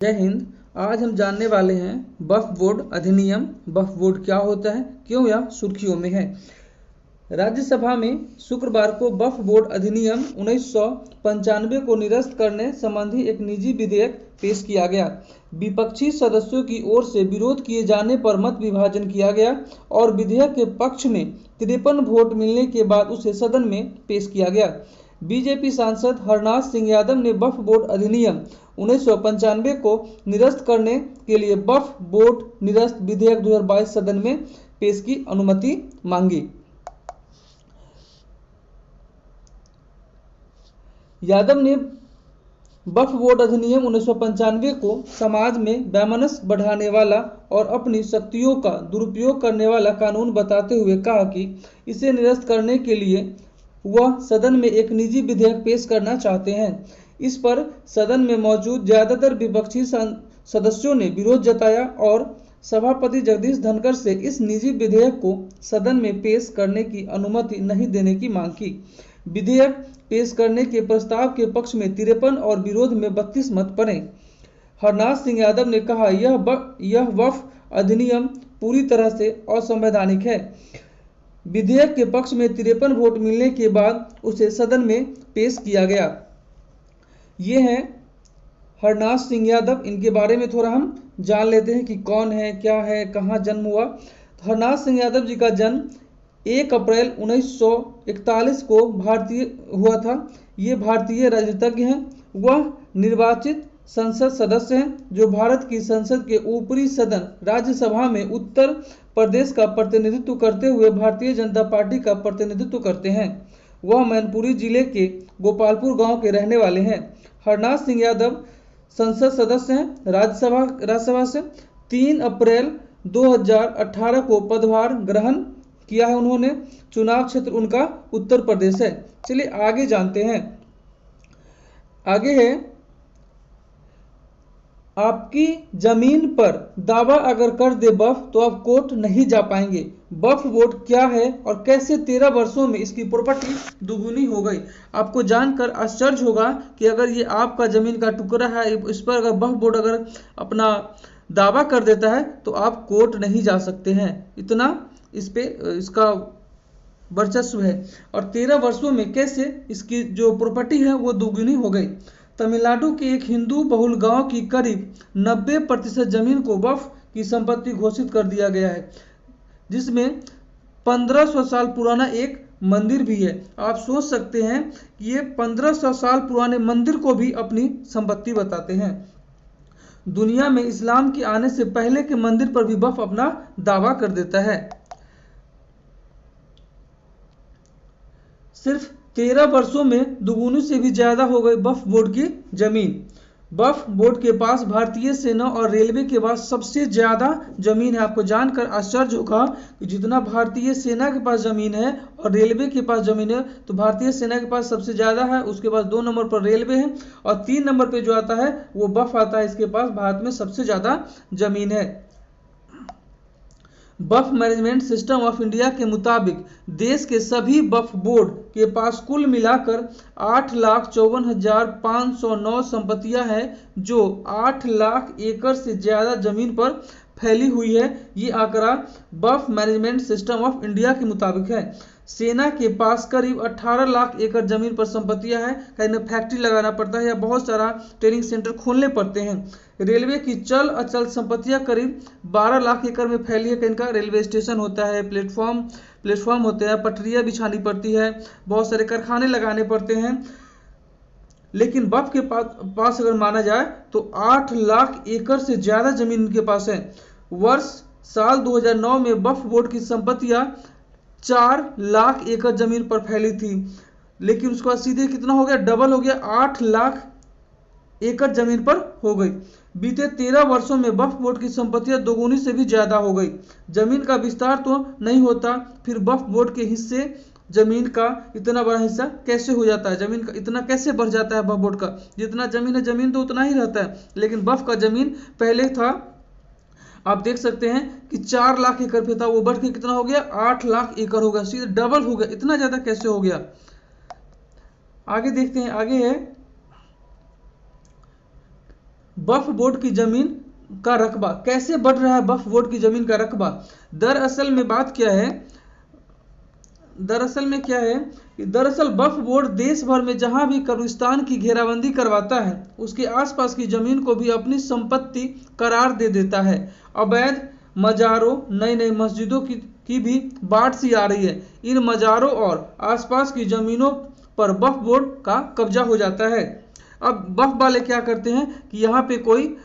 जय हिंद। आज हम जानने वाले हैं वक्फ बोर्ड अधिनियम। वक्फ बोर्ड क्या होता है, क्यों यह सुर्खियों में है। राज्यसभा में शुक्रवार को वक्फ बोर्ड अधिनियम 1995 को निरस्त करने संबंधी एक निजी विधेयक पेश किया गया। विपक्षी सदस्यों की ओर से विरोध किए जाने पर मत विभाजन किया गया और विधेयक के पक्ष में 53 वोट मिलने के बाद उसे सदन में पेश किया गया। बीजेपी सांसद हरनाथ सिंह यादव ने वक्फ बोर्ड अधिनियम 1995 को निरस्त करने के लिए वक्फ बोर्ड निरस्त विधेयक 2022 सदन में पेश की अनुमति मांगी। यादव ने वक्फ बोर्ड अधिनियम 1995 को समाज में वैमनस्य बढ़ाने वाला और अपनी शक्तियों का दुरुपयोग करने वाला कानून बताते हुए कहा कि इसे निरस्त करने के लिए वह सदन में एक निजी विधेयक पेश करना चाहते हैं। इस पर सदन में मौजूद ज्यादातर विपक्षी सदस्यों ने विरोध जताया और सभापति जगदीश धनखड़ से इस निजी विधेयक को सदन में पेश करने की अनुमति नहीं देने की मांग की। विधेयक पेश करने के प्रस्ताव के पक्ष में 53 और विरोध में 32 मत पड़े। हरनाथ सिंह यादव ने कहा, यह वक्फ अधिनियम पूरी तरह से असंवैधानिक है। विधेयक के पक्ष में 53 वोट मिलने के बाद उसे सदन में पेश किया गया। ये हैं हरनाथ सिंह यादव। इनके बारे में थोड़ा हम जान लेते हैं कि कौन है, क्या है, कहाँ जन्म हुआ। हरनाथ सिंह यादव जी का जन्म 1 अप्रैल 1941 को भारतीय हुआ था। ये भारतीय राजनीतिज्ञ हैं। वह निर्वाचित संसद सदस्य हैं जो भारत की संसद के ऊपरी सदन राज्यसभा में उत्तर प्रदेश का प्रतिनिधित्व करते हुए भारतीय जनता पार्टी का प्रतिनिधित्व करते हैं। वह मैनपुरी जिले के गोपालपुर गांव के रहने वाले हैं। हरनाथ सिंह यादव संसद सदस्य हैं राज्यसभा से। 3 अप्रैल 2018 को पदभार ग्रहण किया है उन्होंने। चुनाव क्षेत्र उनका उत्तर प्रदेश है। चलिए आगे जानते हैं। आगे है, आपकी जमीन पर दावा अगर कर दे वक्फ तो आप कोर्ट नहीं जा पाएंगे। वक्फ बोर्ड क्या है और कैसे 13 वर्षों में इसकी प्रॉपर्टी दुगुनी हो गई। आपको जानकर आश्चर्य होगा कि अगर ये आपका जमीन का टुकड़ा है, इस पर अगर वक्फ बोर्ड अगर अपना दावा कर देता है तो आप कोर्ट नहीं जा सकते हैं। इतना इस पे इसका वर्चस्व है। और 13 वर्षों में कैसे इसकी जो प्रॉपर्टी है वो दुगुनी हो गई। तमिलनाडु के एक हिंदू बहुल गांव की करीब 90% जमीन को वक्फ की संपत्ति घोषित कर दिया गया है, जिसमें 1500 साल पुराना एक मंदिर भी है। आप सोच सकते हैं कि ये 1500 साल पुराने मंदिर को भी अपनी संपत्ति बताते हैं। दुनिया में इस्लाम के आने से पहले के मंदिर पर भी वक्फ अपना दावा कर देता है। सिर्फ 13 वर्षों में दुगुनी से भी ज्यादा हो गई वक्फ बोर्ड की जमीन। वक्फ बोर्ड के पास भारतीय सेना और रेलवे के पास सबसे ज्यादा जमीन है। आपको जानकर आश्चर्य होगा कि जितना भारतीय सेना के पास जमीन है और रेलवे के पास जमीन है, तो भारतीय सेना के पास सबसे ज्यादा है, उसके पास 2 नंबर पर रेलवे है और 3 नंबर पे जो आता है वो वक्फ आता है। इसके पास भारत में सबसे ज्यादा जमीन है। वक्फ मैनेजमेंट सिस्टम ऑफ इंडिया के मुताबिक देश के सभी वक्फ बोर्ड के पास कुल मिलाकर 8,54,509 संपत्तियां हैं, जो 8 लाख एकड़ से ज्यादा जमीन पर फैली हुई है। ये आंकड़ा वक्फ मैनेजमेंट सिस्टम ऑफ इंडिया के मुताबिक है। सेना के पास करीब 18 लाख एकड़ जमीन पर संपत्तियां हैं। कहीं फैक्ट्री लगाना पड़ता है या बहुत सारा ट्रेनिंग सेंटर खोलने पड़ते हैं। रेलवे की चल अचल संपत्तियां करीब 12 लाख एकड़ में फैली है। कहीं का रेलवे स्टेशन होता है, प्लेटफॉर्म होते हैं, पटरियां बिछानी पड़ती है, बहुत सारे कारखाने लगाने पड़ते हैं। लेकिन वक्फ के पास अगर माना जाए तो 8 लाख एकड़ से ज्यादा जमीन इनके पास है। साल 2009 में वक्फ बोर्ड की संपत्तियां 4 लाख एकड़ जमीन पर फैली थी, लेकिन उसके बाद सीधे कितना हो गया, डबल हो गया, 8 लाख एकड़ जमीन पर हो गई। बीते 13 वर्षों में वक्फ बोर्ड की संपत्तियां दोगुनी से भी ज्यादा हो गई। जमीन का विस्तार तो नहीं होता, फिर वक्फ बोर्ड के हिस्से जमीन का इतना बड़ा हिस्सा कैसे हो जाता है, जमीन का इतना कैसे बढ़ जाता है। वक्फ बोर्ड का जितना जमीन है, जमीन तो उतना ही रहता है, लेकिन वक्फ का जमीन पहले था, आप देख सकते हैं कि 4 लाख एकड़ पे था, वो बढ़ के कितना हो गया, 8 लाख एकड़ हो गया, सीधे डबल हो गया। इतना ज्यादा कैसे हो गया। आगे देखते हैं। आगे है वक्फ बोर्ड की जमीन का रकबा कैसे बढ़ रहा है? वक्फ बोर्ड की जमीन का रकबा दरअसल में क्या है कि दरअसल वक्फ बोर्ड देश भर में जहां भी कब्रिस्तान की घेराबंदी करवाता है उसके आसपास की जमीन को भी अपनी संपत्ति करार दे देता है। अवैध मजारों, नई नई मस्जिदों की भी बाढ़ सी आ रही है। इन मजारों और आसपास की जमीनों पर वक्फ बोर्ड का कब्जा हो जाता है। अब वक्फ वाले क्या करते हैं कि यहाँ पे कोई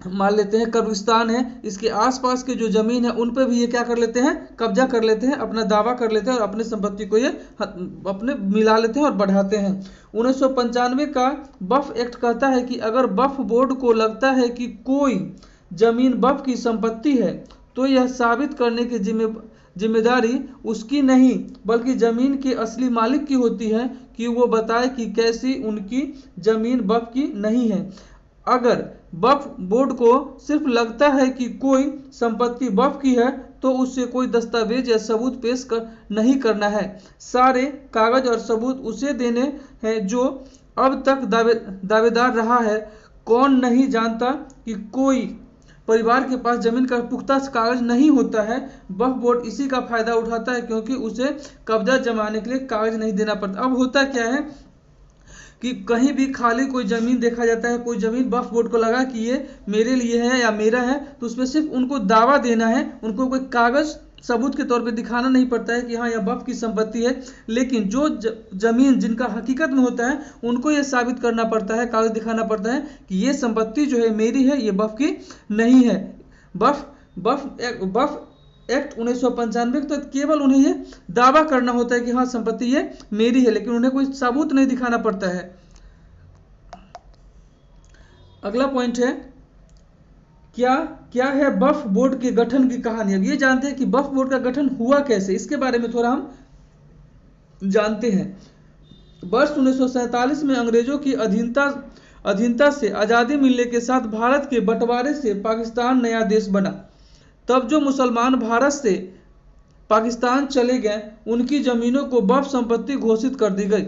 मान लेते हैं कब्रिस्तान है, इसके आसपास के जो जमीन है उन पे भी ये क्या कर लेते हैं, कब्जा कर लेते हैं, अपना दावा कर लेते हैं और अपनी संपत्ति को ये अपने मिला लेते हैं और बढ़ाते हैं। 1995 का वक्फ एक्ट कहता है कि अगर वक्फ बोर्ड को लगता है कि कोई जमीन वक्फ की संपत्ति है तो यह साबित करने की जिम्मेदारी उसकी नहीं बल्कि जमीन के असली मालिक की होती है कि वो बताए कि कैसी उनकी जमीन वक्फ की नहीं है। अगर वक्फ बोर्ड को सिर्फ लगता है कि कोई संपत्ति वक्फ की है तो उससे कोई दस्तावेज या सबूत पेश नहीं करना है। सारे कागज और सबूत उसे देने हैं जो अब तक दावेदार रहा है। कौन नहीं जानता कि कोई परिवार के पास जमीन का पुख्ता कागज नहीं होता है। वक्फ बोर्ड इसी का फायदा उठाता है क्योंकि उसे कब्जा जमाने के लिए कागज नहीं देना पड़ता। अब होता क्या है कि कहीं भी खाली कोई ज़मीन देखा जाता है, कोई ज़मीन वक्फ बोर्ड को लगा कि ये मेरे लिए है या मेरा है, तो उसमें सिर्फ उनको दावा देना है, उनको कोई कागज़ सबूत के तौर पे दिखाना नहीं पड़ता है कि हाँ यह वक्फ की संपत्ति है। लेकिन जो ज़मीन जिनका हकीकत में होता है उनको ये साबित करना पड़ता है, कागज़ दिखाना पड़ता है कि ये संपत्ति जो है मेरी है, ये वक्फ की नहीं है। वक्फ एक्ट 1995 तो केवल उन्हें ये दावा करना होता है कि हाँ संपत्ति ये मेरी है, लेकिन उन्हें कोई सबूत नहीं दिखाना पड़ता है। अगला पॉइंट है क्या है वक्फ बोर्ड के गठन की कहानी। अब ये जानते हैं कि वक्फ बोर्ड का गठन हुआ कैसे, इसके बारे में थोड़ा हम जानते हैं। वर्ष 1947 में अंग्रेजों की अधीनता से आज़ादी मिलने के साथ भारत के बंटवारे से पाकिस्तान नया देश बना। तब जो मुसलमान भारत से पाकिस्तान चले गए उनकी ज़मीनों को वक्फ संपत्ति घोषित कर दी गई।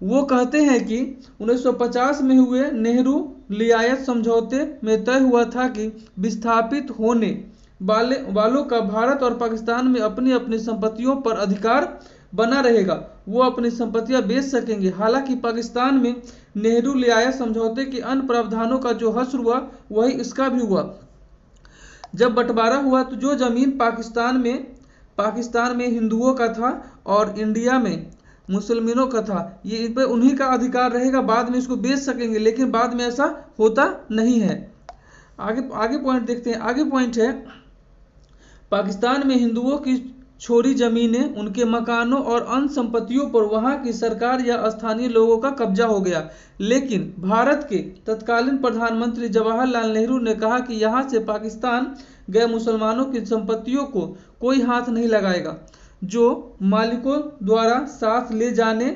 वो कहते हैं कि 1950 में हुए नेहरू लियाकत समझौते में तय हुआ था कि विस्थापित होने वालों का भारत और पाकिस्तान में अपनी अपनी संपत्तियों पर अधिकार बना रहेगा, वो अपनी संपत्तियां बेच सकेंगे। हालांकि पाकिस्तान में नेहरू लियाकत समझौते के अन्य प्रावधानों का जो हश्र हुआ वही इसका भी हुआ। जब बंटवारा हुआ तो जो जमीन पाकिस्तान में हिंदुओं का था और इंडिया में मुसलमानों का था, ये इन पर उन्हीं का अधिकार रहेगा, बाद में इसको बेच सकेंगे, लेकिन बाद में ऐसा होता नहीं है। आगे पॉइंट देखते हैं। आगे पॉइंट है पाकिस्तान में हिंदुओं की छोड़ी जमीनें, उनके मकानों और अन्य संपत्तियों पर वहां की सरकार या स्थानीय लोगों का कब्जा हो गया। लेकिन भारत के तत्कालीन प्रधानमंत्री जवाहरलाल नेहरू ने कहा कि यहां से पाकिस्तान गए मुसलमानों की संपत्तियों को कोई हाथ नहीं लगाएगा। जो मालिकों द्वारा साथ ले जाने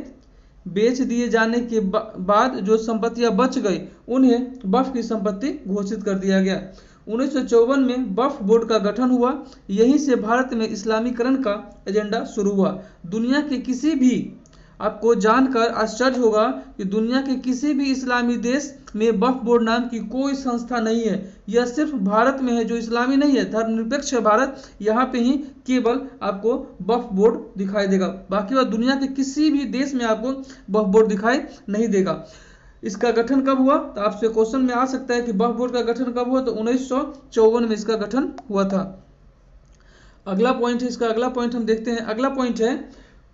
बेच दिए जाने के बाद जो संपत्तियां बच गई उन्हें वक्फ की संपत्ति घोषित कर दिया गया। 1954 में वक्फ बोर्ड का गठन हुआ। यहीं से भारत में इस्लामीकरण का एजेंडा शुरू हुआ। दुनिया के किसी भी, आपको जानकर आश्चर्य होगा कि दुनिया के किसी भी इस्लामी देश में वक्फ बोर्ड नाम की कोई संस्था नहीं है। यह सिर्फ भारत में है जो इस्लामी नहीं है, धर्मनिरपेक्ष है भारत, यहाँ पे ही केवल आपको वक्फ बोर्ड दिखाई देगा। बाकी वह दुनिया के किसी भी देश में आपको वक्फ बोर्ड दिखाई नहीं देगा। इसका गठन कब हुआ, तो आपसे क्वेश्चन में आ सकता है कि वक्फ बोर्ड का गठन कब हुआ, तो 1954 में इसका गठन हुआ था। अगला पॉइंट है, इसका अगला पॉइंट हम देखते हैं। अगला पॉइंट है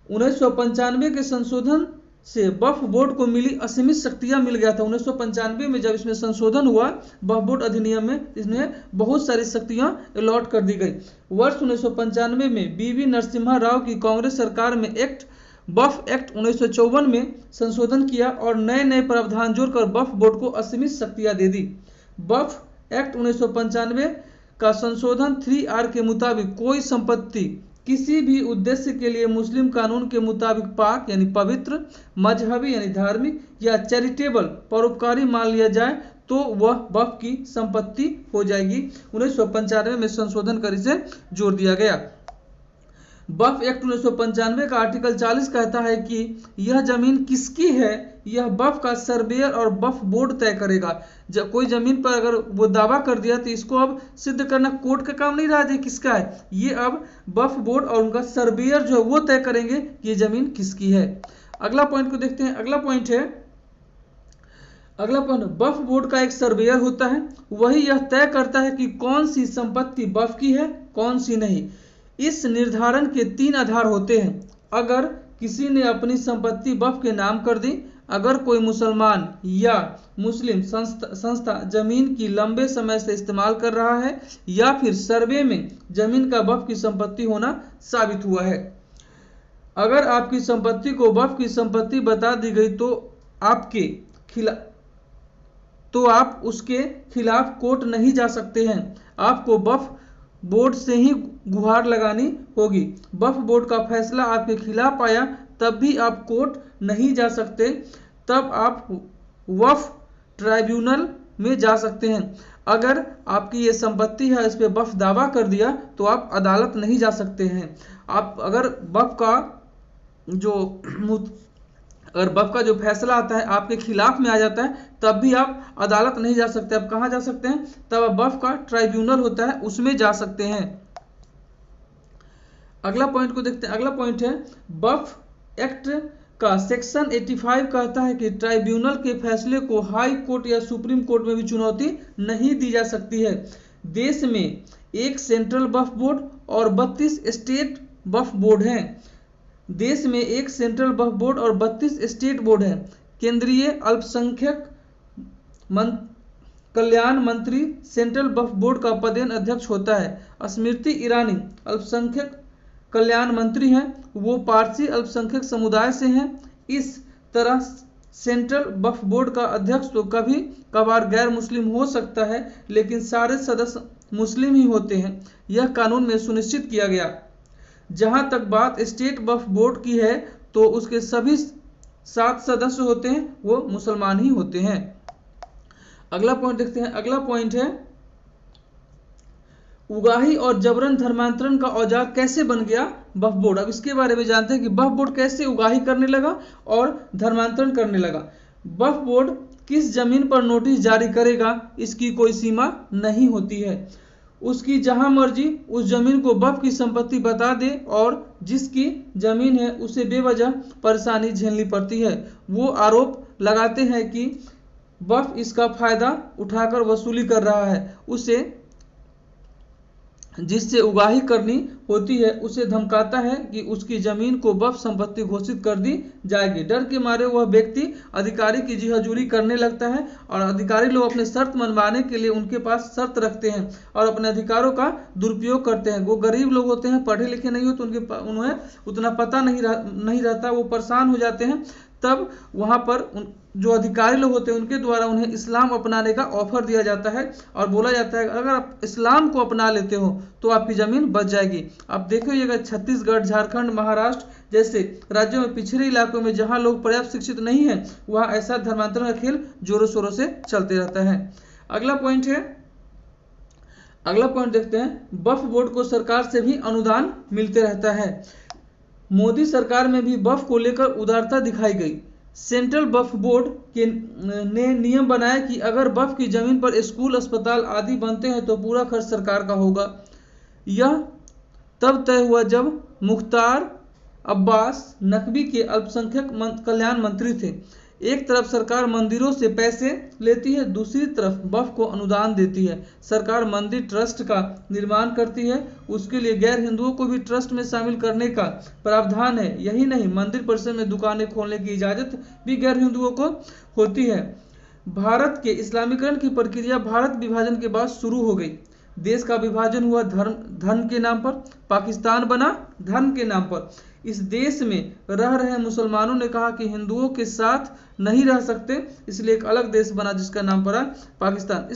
1995 के संशोधन से वक्फ बोर्ड को मिली असीमित शक्तियां मिल गया था। 1995 में जब इसमें संशोधन हुआ वक्फ बोर्ड अधिनियम में, इसमें बहुत सारी शक्तियां अलॉट कर दी गई। वर्ष 1995 में बीवी नरसिम्हा राव की कांग्रेस सरकार में वक्फ एक्ट 1954 में संशोधन किया और नए नए प्रावधान जोड़कर वक्फ बोर्ड को असीमित शक्तियां दे दी। वक्फ एक्ट 1995 का संशोधन 3R के मुताबिक कोई संपत्ति किसी भी उद्देश्य के लिए मुस्लिम कानून के मुताबिक पाक यानी पवित्र, मजहबी यानी धार्मिक या चैरिटेबल परोपकारी मान लिया जाए तो वह वक्फ की संपत्ति हो जाएगी। 1995 में संशोधन कर इसे जोड़ दिया गया। वक्फ एक्ट 1995 का आर्टिकल 40 कहता है कि यह जमीन किसकी है यह वक्फ का सर्वेयर और वक्फ बोर्ड तय करेगा। जब कोई जमीन पर अगर वो दावा कर दिया तो इसको अब सिद्ध करना कोर्ट का काम नहीं रहा है किसका है, ये अब वक्फ बोर्ड और उनका सर्वेयर जो है वो तय करेंगे कि ये जमीन किसकी है। अगला पॉइंट को देखते हैं। अगला पॉइंट वक्फ बोर्ड का एक सर्वेयर होता है, वही यह तय करता है कि कौन सी संपत्ति वक्फ की है कौन सी नहीं। इस निर्धारण के 3 आधार होते हैं। अगर किसी ने अपनी संपत्ति वक्फ के नाम कर दी, अगर कोई मुसलमान या मुस्लिम संस्था जमीन की लंबे समय से इस्तेमाल कर रहा है, या फिर सर्वे में जमीन का वक्फ की संपत्ति होना साबित हुआ है। अगर आपकी संपत्ति को वक्फ की संपत्ति बता दी गई तो आप उसके खिलाफ कोर्ट नहीं जा सकते हैं। आपको वक्फ बोर्ड से ही गुहार लगानी होगी। वक्फ बोर्ड का फैसला आपके खिलाफ आया तब भी आप कोर्ट नहीं जा सकते, तब आप वक्फ ट्राइब्यूनल में जा सकते हैं। अगर आपकी ये संपत्ति है इस पे वक्फ दावा कर दिया तो आप अदालत नहीं जा सकते हैं। आप अगर वक्फ का जो फैसला आता है आपके खिलाफ में आ जाता है तब भी आप अदालत नहीं जा सकते। आप कहाँ जा सकते हैं, तब आप वक्फ का ट्राइब्यूनल होता है उसमें जा सकते हैं। अगला पॉइंट को देखते हैं। अगला पॉइंट है वक्फ एक्ट का सेक्शन 85 कहता है कि ट्राइब्यूनल के फैसले को हाई कोर्ट या सुप्रीम कोर्ट में भी चुनौती नहीं दी जा सकती है। देश में एक सेंट्रल वक्फ बोर्ड और 32 स्टेट वक्फ बोर्ड हैं। देश में एक सेंट्रल वक्फ बोर्ड और 32 स्टेट बोर्ड है। केंद्रीय अल्पसंख्यक कल्याण मंत्री सेंट्रल वक्फ बोर्ड का पदेन अध्यक्ष होता है। स्मृति ईरानी अल्पसंख्यक कल्याण मंत्री हैं, वो पारसी अल्पसंख्यक समुदाय से हैं। इस तरह सेंट्रल वक्फ बोर्ड का अध्यक्ष तो कभी कभार गैर मुस्लिम हो सकता है, लेकिन सारे सदस्य मुस्लिम ही होते हैं। यह कानून में सुनिश्चित किया गया। जहां तक बात स्टेट वक्फ बोर्ड की है तो उसके सभी 7 सदस्य होते हैं वो मुसलमान ही होते हैं। अगला पॉइंट देखते हैं। अगला पॉइंट है उगाही और जबरन धर्मांतरण का औजार कैसे बन गया वक्फ बोर्ड। अब इसके बारे में जानते हैं कि वक्फ बोर्ड कैसे उगाही करने लगा और धर्मांतरण करने लगा। वक्फ बोर्ड किस जमीन पर नोटिस जारी करेगा इसकी कोई सीमा नहीं होती है। उसकी जहां मर्जी उस जमीन को वक्फ की संपत्ति बता दे और जिसकी जमीन है उसे बेवजह परेशानी झेलनी पड़ती है। वो आरोप लगाते हैं कि वक्फ इसका फायदा उठाकर वसूली कर रहा है, उसे जिससे उगाही करनी होती है उसे धमकाता है कि उसकी जमीन को वक्फ संपत्ति घोषित कर दी जाएगी। डर के मारे वह व्यक्ति अधिकारी की जी हजूरी करने लगता है और अधिकारी लोग अपने शर्त मनवाने के लिए उनके पास शर्त रखते हैं और अपने अधिकारों का दुरुपयोग करते हैं। वो गरीब लोग होते हैं, पढ़े लिखे नहीं होते, उन्हें उतना पता नहीं रहता, वो परेशान हो जाते हैं। तब वहाँ पर जो अधिकारी लोग होते हैं उनके द्वारा उन्हें इस्लाम अपनाने का ऑफर दिया जाता है और बोला जाता है अगर आप इस्लाम को अपना लेते हो तो आपकी ज़मीन बच जाएगी। आप देखिएगा छत्तीसगढ़, झारखंड, महाराष्ट्र जैसे राज्यों में पिछड़े इलाकों में जहां लोग पर्याप्त शिक्षित नहीं हैं वहां ऐसा धर्मांतरण का खेल जोरों शोरों से चलते रहता है। अगला पॉइंट देखते हैं वक्फ बोर्ड को सरकार से भी अनुदान मिलते रहता है। मोदी सरकार में भी वक्फ को लेकर उदारता दिखाई गई। सेंट्रल वक्फ बोर्ड ने नियम बनाया कि अगर वक्फ की जमीन पर स्कूल, अस्पताल आदि बनते हैं तो पूरा खर्च सरकार का होगा। यह तब तय हुआ जब मुख्तार अब्बास नकवी के अल्पसंख्यक कल्याण मंत्री थे। एक तरफ सरकार मंदिरों से पैसे लेती है, दूसरी तरफ वक्फ को अनुदान देती है। सरकार मंदिर ट्रस्ट का निर्माण करती है, उसके लिए गैर हिंदुओं को भी ट्रस्ट में शामिल करने का प्रावधान है। यही नहीं, मंदिर परिसर में दुकानें खोलने की इजाज़त भी गैर हिंदुओं को होती है। भारत के इस्लामीकरण की प्रक्रिया भारत विभाजन के बाद शुरू हो गई। देश का विभाजन हुआ धर्म के नाम पर, पाकिस्तान बना धर्म के नाम पर। इस देश में रह रहे मुसलमानों ने कहा कि हिंदुओं के साथ नहीं रह सकते, इसलिए एक अलग देश बना जिसका नाम पड़ा पाकिस्तान।